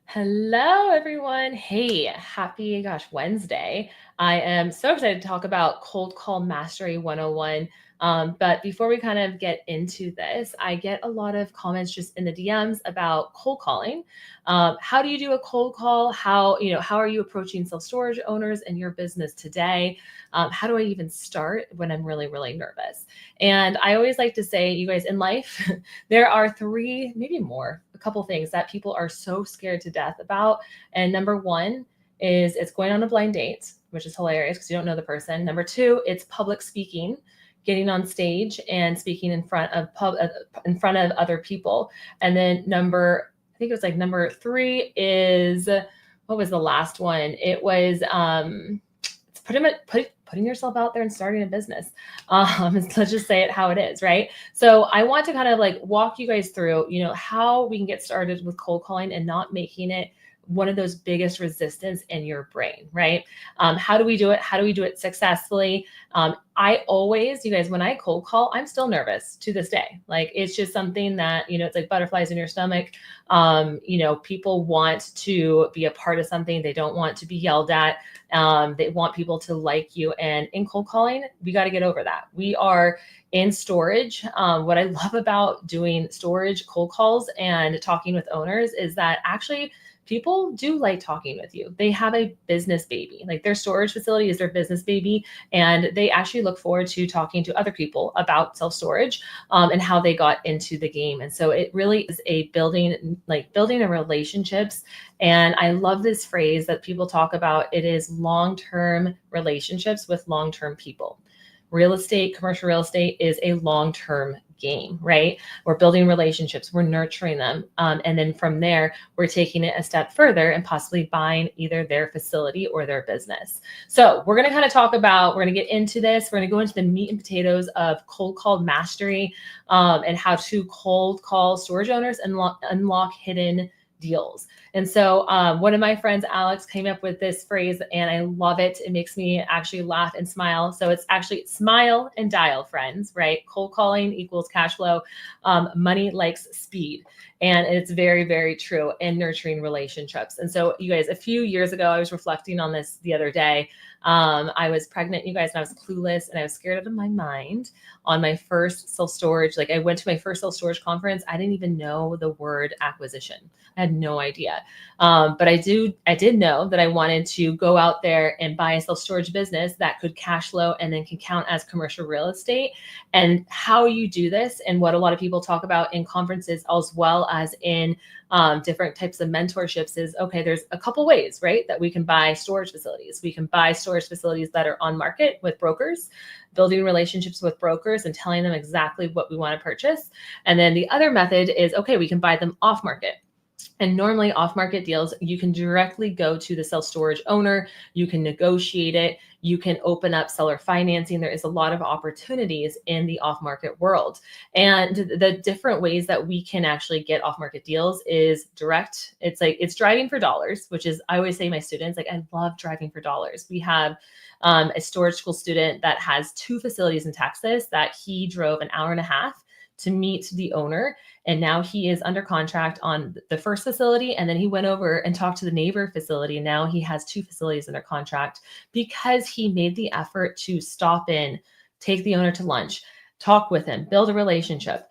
Hello, everyone. Hey, happy, Wednesday. I am so excited to talk about Cold Call Mastery 101. But before we kind of get into this, I get a lot of comments just in the DMs about cold calling. How do you do a cold call? How are you approaching self-storage owners in your business today? How do I even start when I'm really, really nervous? And I always like to say, you guys, in life, there are three, maybe more, a couple things that people are so scared to death about. And number one is it's going on a blind date, which is hilarious because you don't know the person. Number two, it's public speaking, getting on stage and speaking in front of other people. And then I think it was like number three is what was the last one? It was it's putting yourself out there and starting a business. Let's just say it how it is, right? So I want to kind of like walk you guys through, how we can get started with cold calling and not making it one of those biggest resistance in your brain, right? How do we do it? How do we do it successfully? I always, you guys, when I cold call, I'm still nervous to this day. Like it's just something that, it's like butterflies in your stomach. People want to be a part of something. They don't want to be yelled at. They want people to like you. And in cold calling, we got to get over that. We are in storage. What I love about doing storage cold calls and talking with owners is that actually people do like talking with you. They have a business baby. Like their storage facility is their business baby. And they actually look forward to talking to other people about self-storage and how they got into the game. And so it really is a building a relationships. And I love this phrase that people talk about. It is long-term relationships with long-term people. Real estate, commercial real estate is a long-term game, right? We're building relationships, we're nurturing them. And then from there, we're taking it a step further and possibly buying either their facility or their business. So we're going to kind of we're going to get into this. We're going to go into the meat and potatoes of cold call mastery and how to cold call storage owners and unlock hidden deals. And so one of my friends, Alex, came up with this phrase and I love it. It makes me actually laugh and smile. So it's actually smile and dial, friends, right? Cold calling equals cash flow. Money likes speed. And it's very, very true in nurturing relationships. And so you guys, a few years ago, I was reflecting on this the other day. I was pregnant, you guys, and I was clueless and I was scared out of my mind on my first self-storage. Like I went to my first self-storage conference. I didn't even know the word acquisition. I had no idea. But I did know that I wanted to go out there and buy a self-storage business that could cash flow and then can count as commercial real estate. And how you do this and what a lot of people talk about in conferences as well as in different types of mentorships is, okay, there's a couple ways, right, that we can buy storage facilities. We can buy storage facilities that are on market with brokers, building relationships with brokers and telling them exactly what we want to purchase. And then the other method is, okay, we can buy them off market. And normally off-market deals, you can directly go to the self-storage owner, you can negotiate it, you can open up seller financing. There is a lot of opportunities in the off-market world. And the different ways that we can actually get off-market deals is direct. It's driving for dollars, which is, I always say to my students, like, I love driving for dollars. We have a storage school student that has 2 facilities in Texas that he drove an hour and a half to meet the owner. And now he is under contract on the first facility. And then he went over and talked to the neighbor facility. And now he has 2 facilities under contract because he made the effort to stop in, take the owner to lunch, talk with him, build a relationship.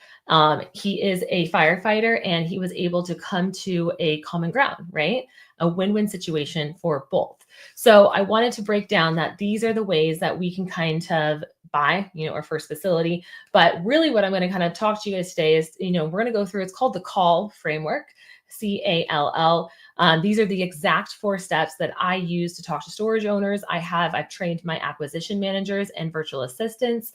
He is a firefighter and he was able to come to a common ground, right? A win-win situation for both. So I wanted to break down that these are the ways that we can kind of buy, our first facility. But really what I'm going to kind of talk to you guys today is, we're going to go through, it's called the CALL framework, CALL. These are the exact 4 steps that I use to talk to storage owners. I've trained my acquisition managers and virtual assistants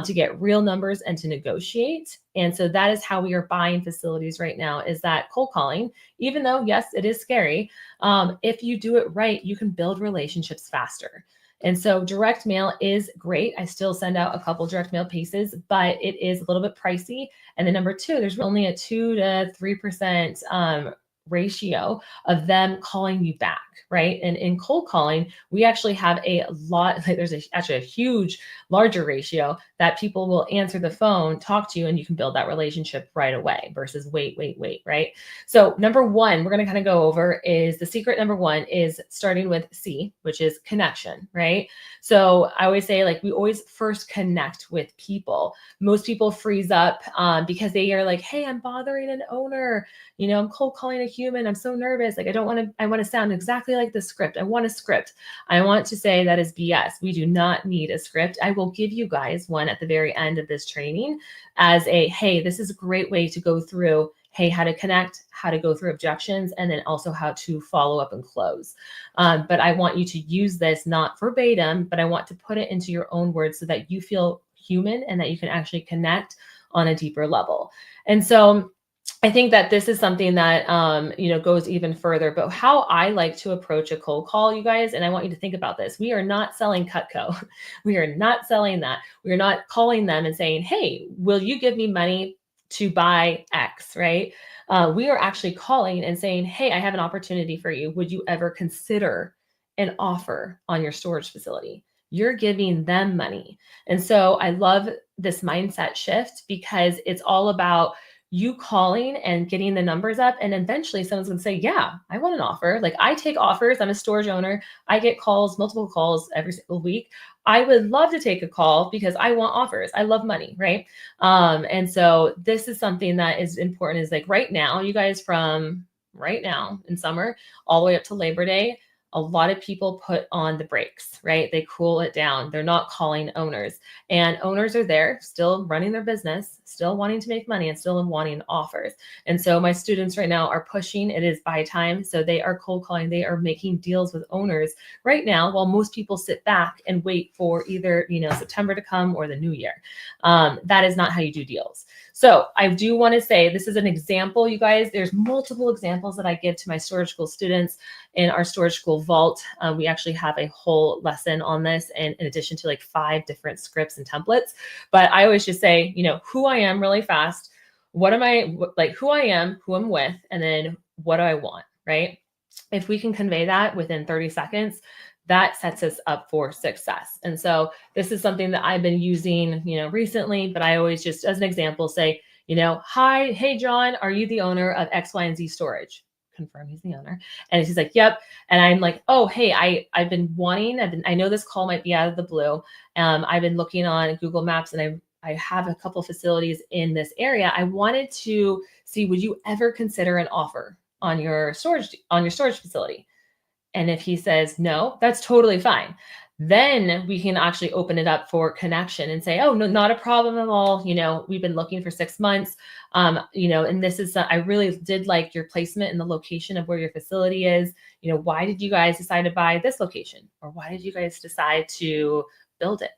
to get real numbers and to negotiate. And so that is how we are buying facilities right now, is that cold calling, even though, yes, it is scary. If you do it right, you can build relationships faster. And so direct mail is great. I still send out a couple direct mail pieces, but it is a little bit pricey. And then number 2, there's only a 2 to 3% ratio of them calling you back, right? And in cold calling, we actually have a lot, like there's actually a huge, larger ratio that people will answer the phone, talk to you, and you can build that relationship right away versus wait, right? So, number one, we're going to kind of go over is the secret number one is starting with C, which is connection, right? So, I always say, like, we always first connect with people. Most people freeze up because they are like, hey, I'm bothering an owner. I'm cold calling a human. I'm so nervous. Like, I want to sound exactly like the script. I want a script. I want to say that is BS. We do not need a script. I will give you guys one at the very end of this training as a, hey, this is a great way to go through, hey, how to connect, how to go through objections, and then also how to follow up and close. But I want you to use this not verbatim, but I want to put it into your own words so that you feel human and that you can actually connect on a deeper level. And so I think that this is something that goes even further. But how I like to approach a cold call, you guys, and I want you to think about this: we are not selling Cutco. We are not selling that. We are not calling them and saying, "Hey, will you give me money to buy X?" Right? We are actually calling and saying, "Hey, I have an opportunity for you. Would you ever consider an offer on your storage facility?" You're giving them money, and so I love this mindset shift because it's all about you calling and getting the numbers up, and eventually someone's going to say, yeah, I want an offer. Like, I take offers. I'm a storage owner. I get calls, multiple calls every single week. I would love to take a call because I want offers. I love money, right? And so this is something that is important, is like right now, you guys, from right now in summer all the way up to Labor Day, a lot of people put on the brakes, right? They cool it down. They're not calling owners, and owners are there still running their business, still wanting to make money, and still wanting offers. And so my students right now are pushing. It is buy time. So they are cold calling. They are making deals with owners right now, while most people sit back and wait for either, September to come or the new year. That is not how you do deals. So I do want to say this is an example, you guys. There's multiple examples that I give to my storage school students in our storage school vault. We actually have a whole lesson on this, and in addition to like 5 different scripts and templates. But I always just say, who I am really fast. What am I like, who I am, who I'm with, and then what do I want, right? If we can convey that within 30 seconds, that sets us up for success. And so this is something that I've been using, recently, but I always just, as an example, say, hi, hey, John, are you the owner of X, Y, and Z storage? Confirm he's the owner. And she's like, yep. And I'm like, oh, hey, I've been wanting, I know this call might be out of the blue. I've been looking on Google Maps, and I have a couple facilities in this area. I wanted to see, would you ever consider an offer on your storage facility? And if he says no, that's totally fine. Then we can actually open it up for connection and say, oh, no, not a problem at all. We've been looking for 6 months. And this is, I really did like your placement and the location of where your facility is. Why did you guys decide to buy this location? Or why did you guys decide to build it?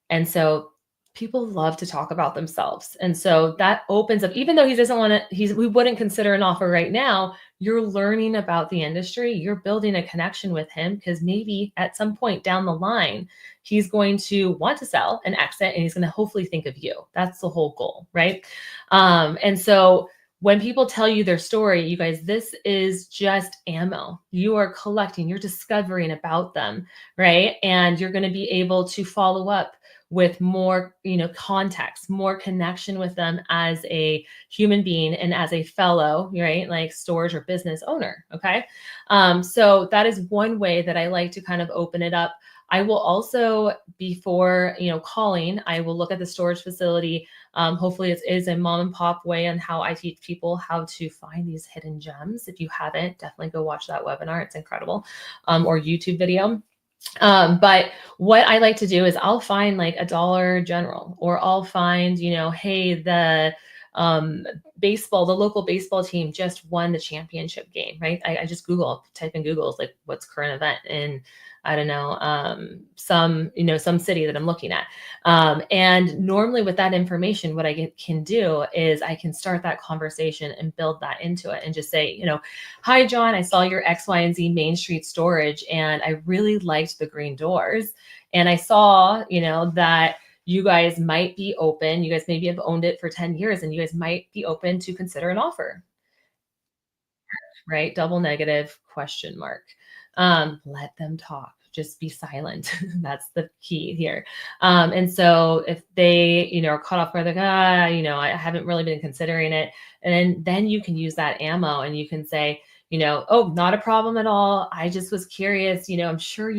And so people love to talk about themselves. And so that opens up, even though he doesn't want to, we wouldn't consider an offer right now, you're learning about the industry, you're building a connection with him, because maybe at some point down the line, he's going to want to sell and exit, and he's going to hopefully think of you. That's the whole goal, right? And so when people tell you their story, you guys, this is just ammo. You are collecting, you're discovering about them, right? And you're going to be able to follow up with more, context, more connection with them as a human being and as a fellow, right? Like storage or business owner. Okay. So that is one way that I like to kind of open it up. I will also, before, calling, I will look at the storage facility. Hopefully it is a mom and pop way on how I teach people how to find these hidden gems. If you haven't, definitely go watch that webinar. It's incredible. Or YouTube video. But what I like to do is I'll find like a Dollar General, or I'll find, hey, the local baseball team just won the championship game, right? I just type in Google, like, what's current event in, I don't know, some city that I'm looking at. And normally with that information, what I can do is I can start that conversation and build that into it and just say, hi, John, I saw your X, Y, and Z Main Street storage, and I really liked the green doors. And I saw, that you guys might be open. You guys maybe have owned it for 10 years, and you guys might be open to consider an offer. right? Double negative question mark. Let them talk. Just be silent. That's the key here. And so if they, are caught off guard, like, I haven't really been considering it. And then you can use that ammo and you can say, oh, not a problem at all. I just was curious. I'm sure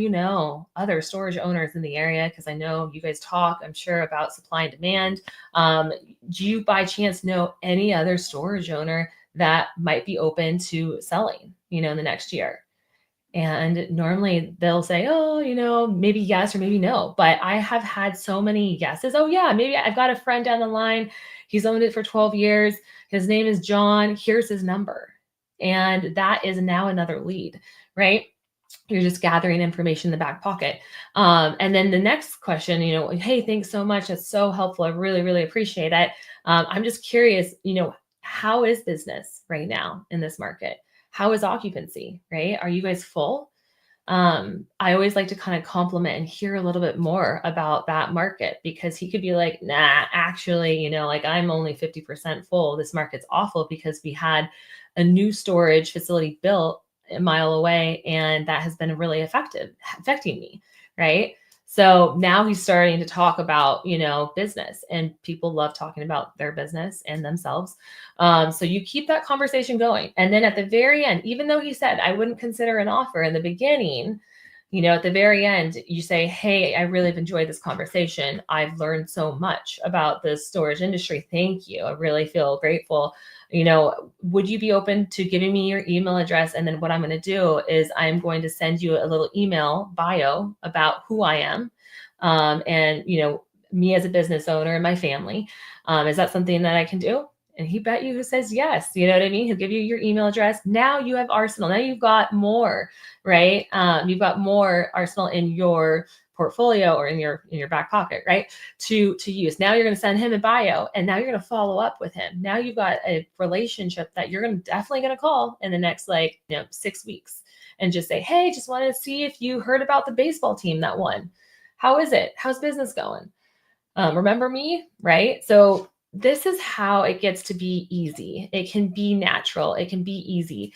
other storage owners in the area because I know you guys talk, I'm sure, about supply and demand. Do you by chance know any other storage owner that might be open to selling, in the next year? And normally they'll say, oh, maybe yes or maybe no. But I have had so many yeses. Oh, yeah, maybe I've got a friend down the line. He's owned it for 12 years. His name is John. Here's his number. And that is now another lead, right? You're just gathering information in the back pocket. And then the next question, hey, thanks so much. That's so helpful. I really, really appreciate it. I'm just curious, how is business right now in this market? How is occupancy, right? Are you guys full? I always like to kind of compliment and hear a little bit more about that market because he could be like, nah, actually, like I'm only 50% full. This market's awful because we had a new storage facility built a mile away and that has been really affecting me, right? So now he's starting to talk about, business, and people love talking about their business and themselves. So you keep that conversation going. And then at the very end, even though he said, I wouldn't consider an offer in the beginning, at the very end, you say, hey, I really have enjoyed this conversation. I've learned so much about the storage industry. Thank you. I really feel grateful. Would you be open to giving me your email address? And then what I'm going to do is I'm going to send you a little email bio about who I am. And, me as a business owner and my family. Is that something that I can do? And he bet you who says yes. You know what I mean? He'll give you your email address. Now you have arsenal. Now you've got more, right? You've got more arsenal in your portfolio or in your back pocket, right? To use. Now you're going to send him a bio, and now you're going to follow up with him. Now you've got a relationship that you're definitely going to call in the next 6 weeks and just say, hey, just wanted to see if you heard about the baseball team that won. How is it? How's business going? Remember me, right? So this is how it gets to be easy. It can be natural. It can be easy.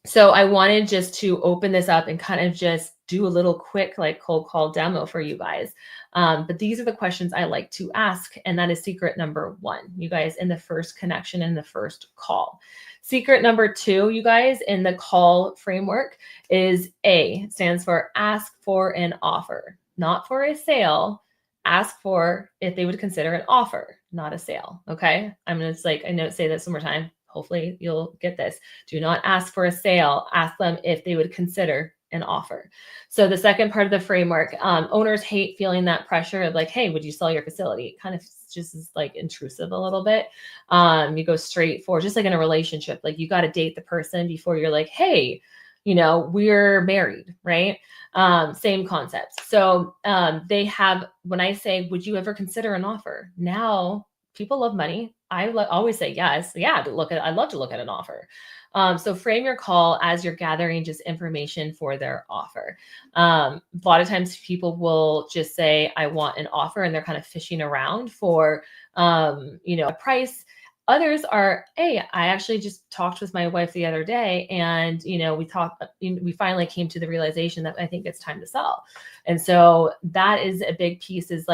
So I wanted just to open this up and kind of just do a little quick cold call demo for you guys. But these are the questions I like to ask. And that is secret number 1, you guys, in the first connection, in the first call. Secret number 2, you guys, in the call framework is A, stands for ask for an offer, not for a sale. Ask for if they would consider an offer, not a sale. Okay. I'm going to say this one more time. Hopefully you'll get this. Do not ask for a sale. Ask them if they would consider an offer. So the second part of the framework, owners hate feeling that pressure of hey, would you sell your facility? It kind of just is intrusive a little bit. You go straight for, just like in a relationship, you got to date the person before you're hey, we're married, right? Same concepts. So they have, when I say, would you ever consider an offer? Now people love money. I always say yes. Yeah, I'd love to look at an offer. So frame your call as you're gathering just information for their offer. A lot of times people will just say, I want an offer, and they're kind of fishing around for, a price. Others are, hey, I actually just talked with my wife the other day, and we finally came to the realization that I think it's time to sell. And so that is a big piece, is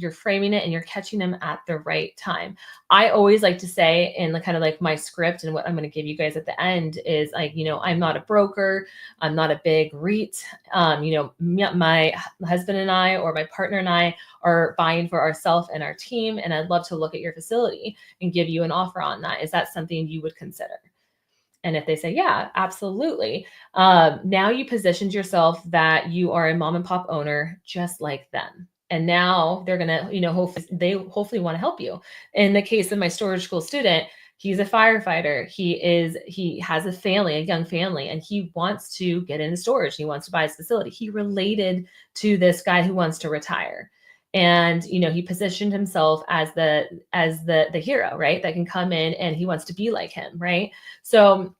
you're framing it and you're catching them at the right time. I always like to say, in the kind of my script and what I'm going to give you guys at the end is I'm not a broker. I'm not a big REIT. My husband and I, or my partner and I, are buying for ourselves and our team. And I'd love to look at your facility and give you an offer on that. Is that something you would consider? And if they say, yeah, absolutely. Now you positioned yourself that you are a mom and pop owner just like them. And now they're going to, hopefully want to help you. In the case of my storage school student, he's a firefighter. He has a family, a young family, and he wants to get into storage. He wants to buy his facility. He related to this guy who wants to retire. And, he positioned himself as the hero, right? That can come in and he wants to be like him. Right. So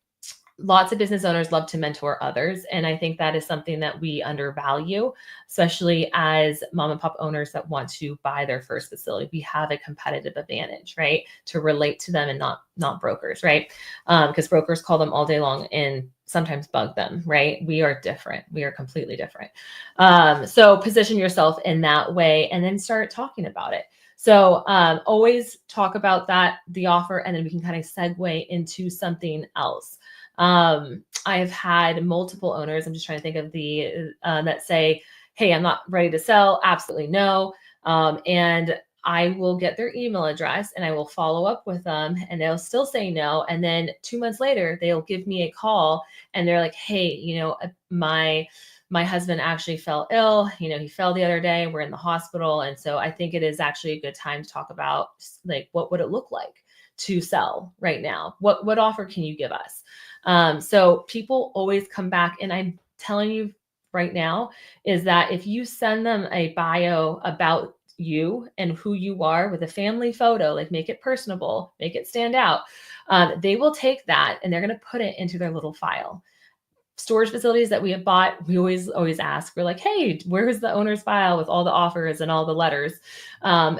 lots of business owners love to mentor others. And I think that is something that we undervalue, especially as mom and pop owners that want to buy their first facility. We have a competitive advantage, right? To relate to them and not brokers, right? Because brokers call them all day long and sometimes bug them, right? We are different. We are completely different. So position yourself in that way and then start talking about it. So always talk about that, the offer, and then we can kind of segue into something else. I've had multiple owners. I'm just trying to think of the that say, "Hey, I'm not ready to sell." Absolutely no. And I will get their email address and I will follow up with them, and they'll still say no. And then 2 months later, they'll give me a call and they're like, "Hey, my husband actually fell ill. He fell the other day. We're in the hospital, and so I think it is actually a good time to talk about like what would it look like to sell right now? What offer can you give us?" So people always come back, and I'm telling you right now is that if you send them a bio about you and who you are with a family photo, like make it personable, make it stand out, they will take that and they're going to put it into their little file. Storage facilities that we have bought, we always ask, we're like, "Hey, where's the owner's file with all the offers and all the letters?"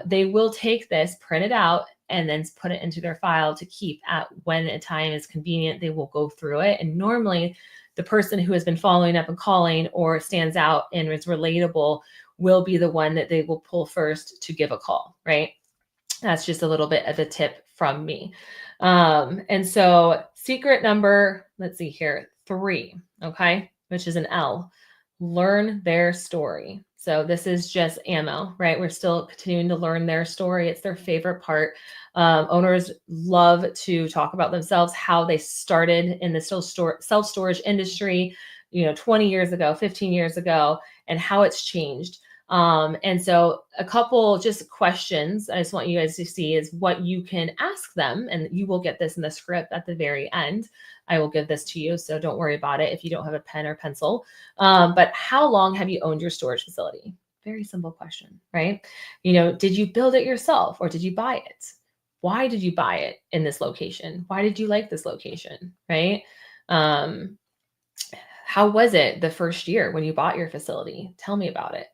They will take this, print it out, and then put it into their file to keep at when a time is convenient. They will go through it. And normally the person who has been following up and calling or stands out and is relatable will be the one that they will pull first to give a call, right? That's just a little bit of a tip from me. And so secret number, let's see here, 3, okay, which is an L, learn their story. So this is just ammo, right? We're still continuing to learn their story. It's their favorite part. Owners love to talk about themselves, how they started in the self-storage industry, 20 years ago, 15 years ago, and how it's changed. And so a couple just questions I just want you guys to see is what you can ask them, and you will get this in the script at the very end. I will give this to you, so don't worry about it if you don't have a pen or pencil. But how long have you owned your storage facility? Very simple question, right? Did you build it yourself or did you buy it? Why did you buy it in this location? Why did you like this location, right? Um, how was it the first year when you bought your facility? Tell me about it.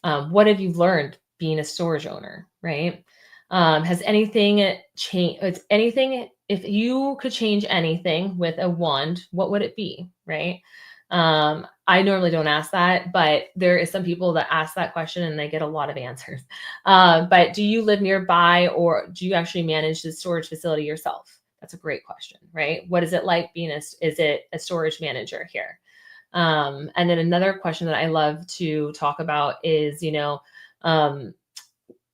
What have you learned being a storage owner, right? Has anything changed? It's anything, if you could change anything with a wand, what would it be, right? I normally don't ask that, but there is some people that ask that question and they get a lot of answers. But do you live nearby or do you actually manage the storage facility yourself? That's a great question, right? What is it like being is it a storage manager here? And then another question that I love to talk about is, um,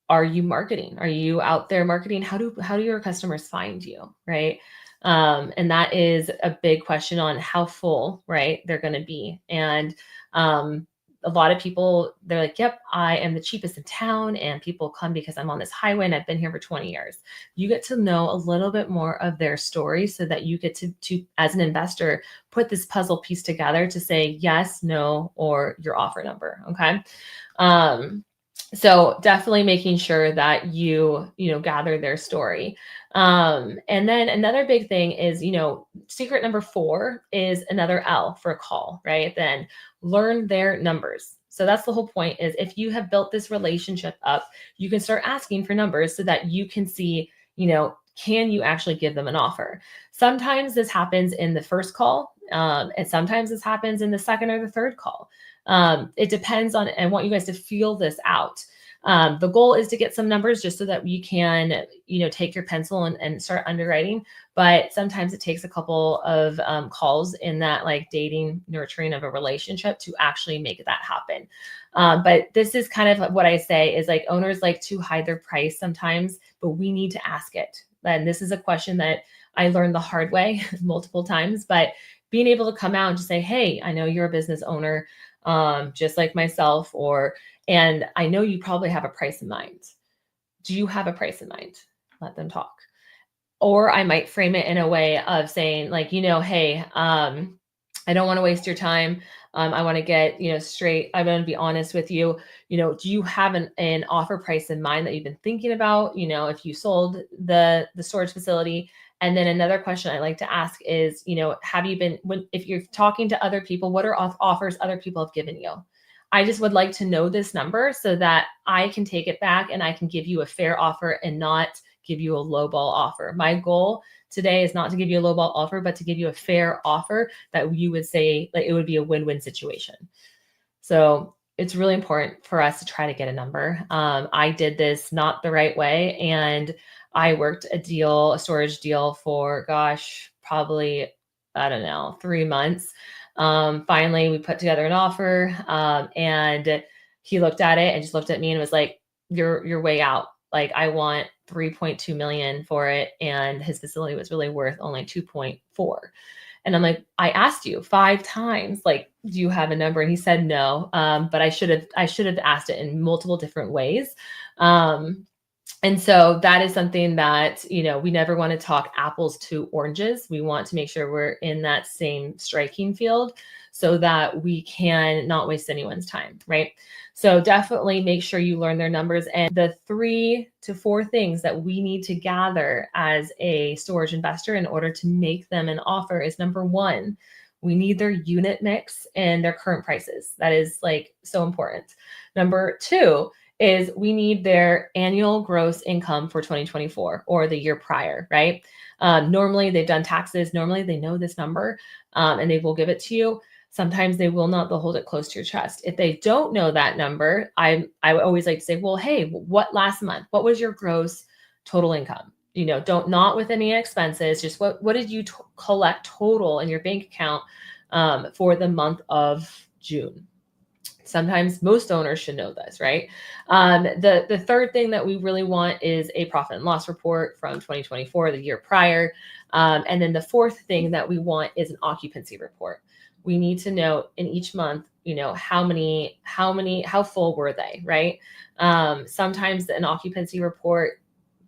are you marketing? Are you out there marketing? How do your customers find you, right? And that is a big question on how full, right, they're going to be. And a lot of people, they're like, "Yep, I am the cheapest in town, and people come because I'm on this highway and I've been here for 20 years." You get to know a little bit more of their story so that you get to as an investor, put this puzzle piece together to say yes, no, or your offer number. Okay. Um, so definitely making sure that you gather their story. And then another big thing is, secret number 4 is another L for a call, right? Then learn their numbers. So that's the whole point is if you have built this relationship up, you can start asking for numbers so that you can see, can you actually give them an offer? Sometimes this happens in the first call, and sometimes this happens in the second or the third call. It depends on, I want you guys to feel this out. The goal is to get some numbers just so that you can, take your pencil and start underwriting. But sometimes it takes a couple of calls in that like dating, nurturing of a relationship to actually make that happen. But this is kind of what I say is like owners like to hide their price sometimes, but we need to ask it. And this is a question that I learned the hard way multiple times, but being able to come out and just say, "Hey, I know you're a business owner, just like myself, and I know you probably have a price in mind. Do you have a price in mind?" Let them talk. Or I might frame it in a way of saying like, "Hey, I don't want to waste your time. I want to get, straight. I'm going to be honest with you. Do you have an offer price in mind that you've been thinking about? If you sold the storage facility And then another question I like to ask is, have you been, if you're talking to other people, what are offers other people have given you? I just would like to know this number so that I can take it back and I can give you a fair offer and not give you a lowball offer. My goal today is not to give you a lowball offer, but to give you a fair offer that you would say like it would be a win-win situation. So it's really important for us to try to get a number. I did this not the right way, and I worked a storage deal for, gosh, probably, I don't know, 3 months. Finally, we put together an offer, and he looked at it and just looked at me and was like, "You're way out. Like, I want 3.2 million for it," and his facility was really worth only 2.4. And I'm like, I asked you 5 times, like, do you have a number? And he said no. But I should have asked it in multiple different ways. Um, and so that is something that, we never want to talk apples to oranges. We want to make sure we're in that same striking field so that we can not waste anyone's time, right? So definitely make sure you learn their numbers. And the 3 to 4 things that we need to gather as a storage investor in order to make them an offer is number 1, we need their unit mix and their current prices. That is like so important. Number 2, is we need their annual gross income for 2024 or the year prior, right? Normally they've done taxes. Normally they know this number, and they will give it to you. Sometimes they will not. They'll hold it close to your chest. If they don't know that number, I would always like to say, well, hey, what last month? What was your gross total income? Don't not with any expenses. Just what did you collect total in your bank account for the month of June? Sometimes most owners should know this, right? The third thing that we really want is a profit and loss report from 2024, the year prior. And then the fourth thing that we want is an occupancy report. We need to know in each month, how full were they, right? Sometimes an occupancy report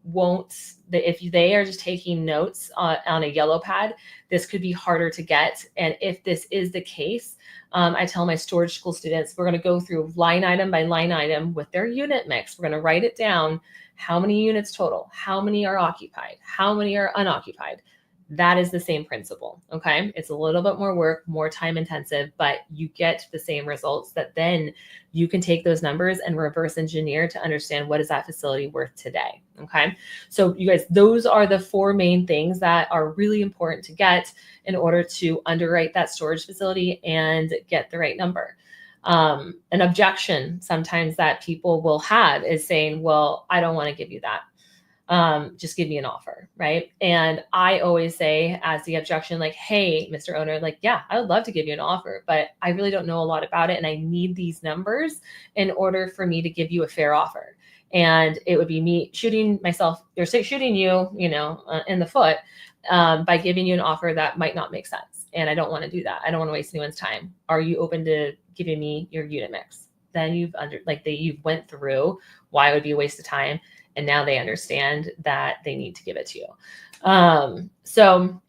won't, if they are just taking notes on a yellow pad, this could be harder to get. And if this is the case, I tell my storage school students, we're going to go through line item by line item with their unit mix. We're going to write it down. How many units total? How many are occupied? How many are unoccupied? That is the same principle. Okay. It's a little bit more work, more time intensive, but you get the same results that then you can take those numbers and reverse engineer to understand what is that facility worth today. Okay. So you guys, those are the 4 main things that are really important to get in order to underwrite that storage facility and get the right number. An objection sometimes that people will have is saying, well, I don't want to give you that. Just give me an offer, right? And I always say as the objection, like, hey, Mr. Owner, like, yeah, I would love to give you an offer, but I really don't know a lot about it. And I need these numbers in order for me to give you a fair offer. And it would be me shooting myself or shooting you, in the foot by giving you an offer that might not make sense. And I don't want to do that. I don't want to waste anyone's time. Are you open to giving me your unit mix? Then you've went through why it would be a waste of time. And now they understand that they need to give it to you. So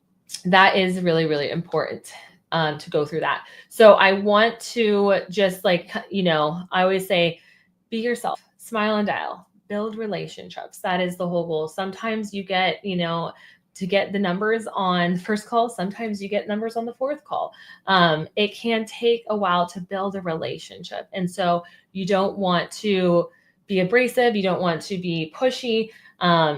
that is really, really important to go through that. So I want to just I always say, be yourself, smile and dial, build relationships. That is the whole goal. Sometimes you get, to get the numbers on first call. Sometimes you get numbers on the fourth call. It can take a while to build a relationship. And so you don't want to be abrasive. You don't want to be pushy.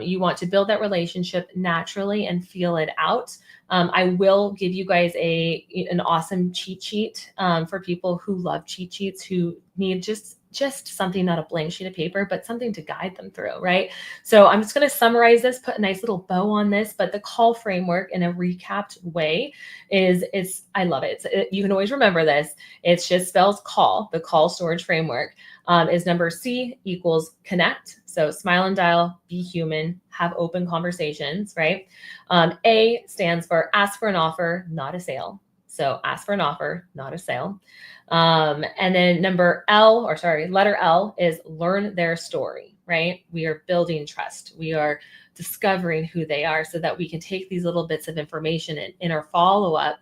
You want to build that relationship naturally and feel it out. I will give you guys an awesome cheat sheet for people who love cheat sheets, who need just something, not a blank sheet of paper, but something to guide them through, right? So I'm just going to summarize this, put a nice little bow on this, but the call framework in a recapped way I love it. You can always remember this. It's just spells call, the call storage framework. Is number C equals connect. So smile and dial, be human, have open conversations, right? A stands for ask for an offer, not a sale. So ask for an offer, not a sale. And then letter L is learn their story, right? We are building trust. We are discovering who they are so that we can take these little bits of information and in our follow-up,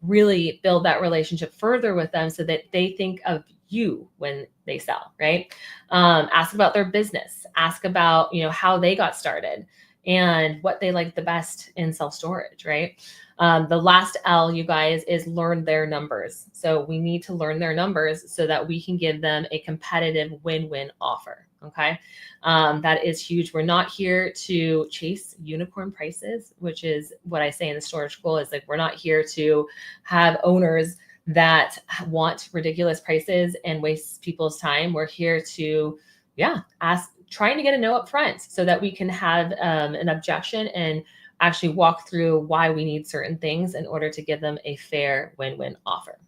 really build that relationship further with them so that they think of you when they sell, right? Ask about their business. Ask about, how they got started. and what they like the best in self-storage, right? The last L, you guys, is learn their numbers. So we need to learn their numbers so that we can give them a competitive win-win offer. Okay. That is huge. We're not here to chase unicorn prices, which is what I say in the storage school is like, we're not here to have owners that want ridiculous prices and waste people's time. We're here to, trying to get a no up front so that we can have an objection and actually walk through why we need certain things in order to give them a fair win-win offer.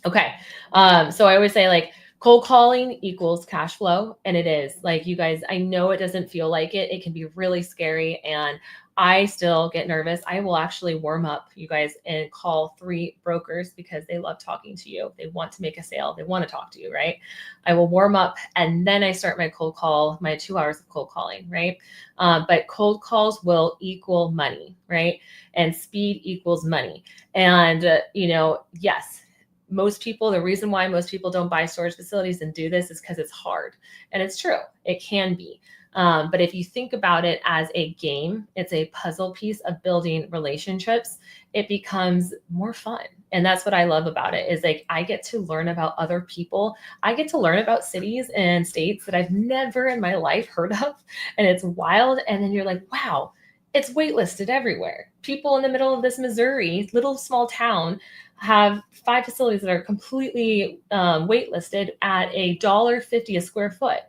Okay. So I always say like cold calling equals cash flow. And it is like, you guys, I know it doesn't feel like it. It can be really scary. And I still get nervous. I will actually warm up, you guys, and call 3 brokers because they love talking to you. They want to make a sale. They want to talk to you, right? I will warm up and then I start my cold call, my 2 hours of cold calling, right? But cold calls will equal money, right? And speed equals money. And, yes, most people, the reason why most people don't buy storage facilities and do this is because it's hard. And it's true, it can be. But if you think about it as a game, it's a puzzle piece of building relationships, it becomes more fun. And that's what I love about it is like, I get to learn about other people. I get to learn about cities and states that I've never in my life heard of. And it's wild. And then you're like, wow, it's waitlisted everywhere. People in the middle of this Missouri, little small town, have 5 facilities that are completely waitlisted at $1.50 a square foot,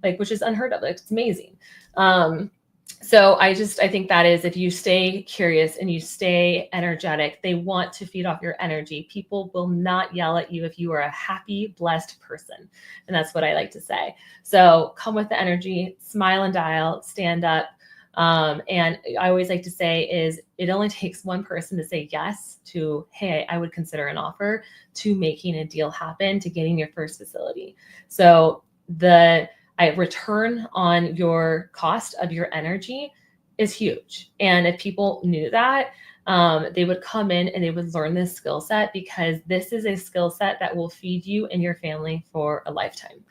like, which is unheard of. Like, it's amazing. So I think that is, if you stay curious and you stay energetic, they want to feed off your energy. People will not yell at you if you are a happy, blessed person. And that's what I like to say. So come with the energy, smile and dial, stand up. And I always like to say is it only takes one person to say yes to, hey, I would consider an offer, to making a deal happen, to getting your first facility. So the return on your cost of your energy is huge. And if people knew that, they would come in and they would learn this skill set, because this is a skill set that will feed you and your family for a lifetime.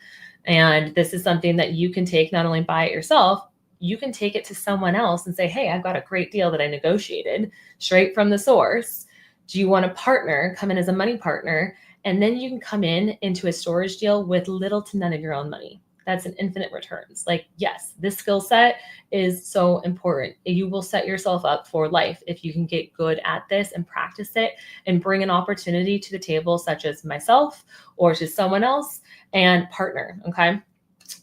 And this is something that you can take, not only by it yourself, you can take it to someone else and say, hey, I've got a great deal that I negotiated straight from the source. Do you want to partner, come in as a money partner? And then you can come into a storage deal with little to none of your own money. That's an infinite returns. Like, yes, this skill set is so important. You will set yourself up for life if you can get good at this and practice it and bring an opportunity to the table, such as myself or to someone else, and partner. Okay.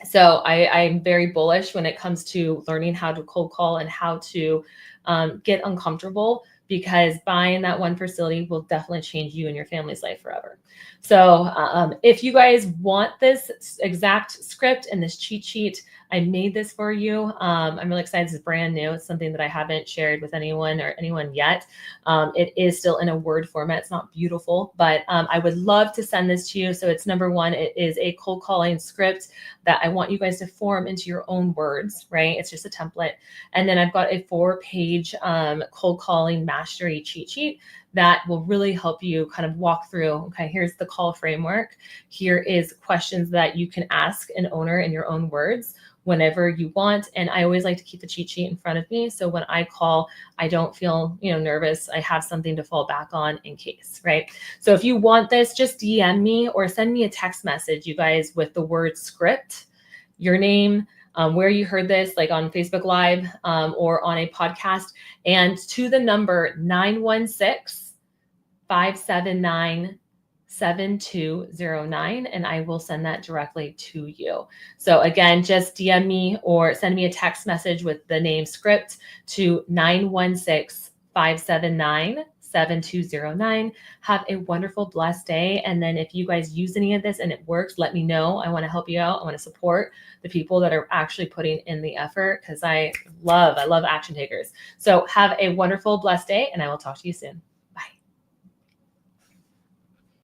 So I'm very bullish when it comes to learning how to cold call and how to get uncomfortable, because buying that one facility will definitely change you and your family's life forever. So if you guys want this exact script and this cheat sheet, I made this for you. I'm really excited. This is brand new. It's something that I haven't shared with anyone yet. It is still in a Word format. It's not beautiful, but I would love to send this to you. So it's number one, it is a cold calling script that I want you guys to form into your own words, right? It's just a template. And then I've got a 4-page cold calling mastery cheat sheet that will really help you kind of walk through, okay, here's the call framework. Here is questions that you can ask an owner in your own words whenever you want. And I always like to keep the cheat sheet in front of me, so when I call, I don't feel, nervous. I have something to fall back on in case, right? So if you want this, just DM me or send me a text message, you guys, with the word script, your name, where you heard this, like on Facebook Live or on a podcast, and to the number 916-579-7209, and I will send that directly to you. So again, just DM me or send me a text message with the name script to 916-579-7209. Have a wonderful, blessed day. And then if you guys use any of this and it works, let me know. I want to help you out. I want to support the people that are actually putting in the effort, because I love action takers. So have a wonderful, blessed day, and I will talk to you soon.